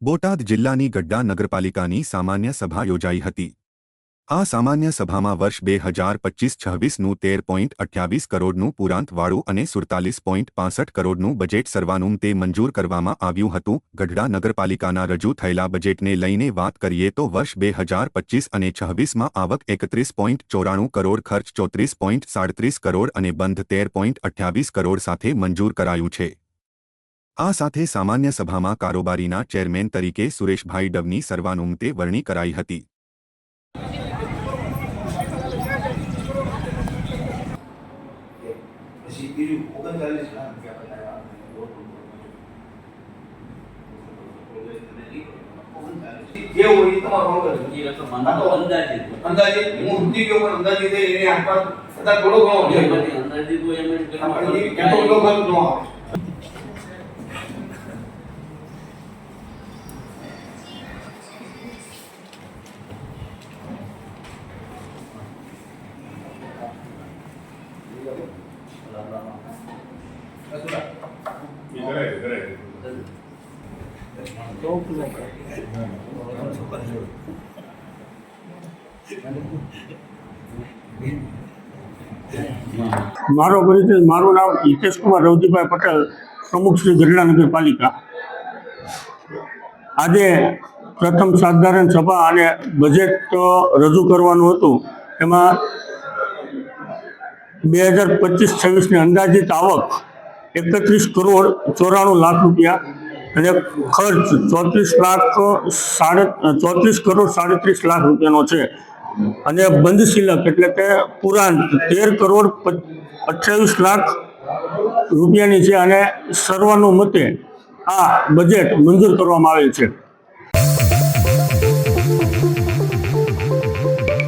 બોટાદ જિલ્લાની ગડ્ડા નગરપાલિકાની સામાન્ય સભા યોજાઈ હતી। આ સામાન્ય સભામાં વર્ષ 2025-26નું 13.28 કરોડનું પુરાંતવાળું અને 47.65 કરોડનું બજેટ સર્વાનુમતે મંજૂર કરવામાં આવ્યું હતું। ગઢડા નગરપાલિકાના રજૂ થયેલા બજેટને લઈને વાત કરીએ તો વર્ષ 2025 અને 26માં આવક 31.94 કરોડ, ખર્ચ 34.37 કરોડ અને બંધ 13.28 કરોડ સાથે મંજૂર કરાયું છે। આ સાથે સામાન્ય સભામાં કારોબારીના ચેરમેન તરીકે સુરેશભાઈ ડવની સર્વાનુમતે વરણી કરાઈ હતી। મારો પરિચય, મારું નામ હિતેશ કુમાર રવજીભાઈ પટેલ, પ્રમુખ શ્રી ગઢડા નગરપાલિકા। આજે પ્રથમ સાધારણ સભા અને બજેટ રજૂ કરવાનું હતું। એમાં 2025-26ની અંદાજિત આવક 31 કરોડ 94 લાખ રૂપિયા અને ખર્ચ 34 કરોડ 37 લાખ રૂપિયાનો છે અને બંધ શિલક એટલે કે પુરાંત 13 કરોડ 28 લાખ રૂપિયાની છે અને સર્વાનુમતે આ બજેટ મંજૂર કરવામાં આવેલ છે।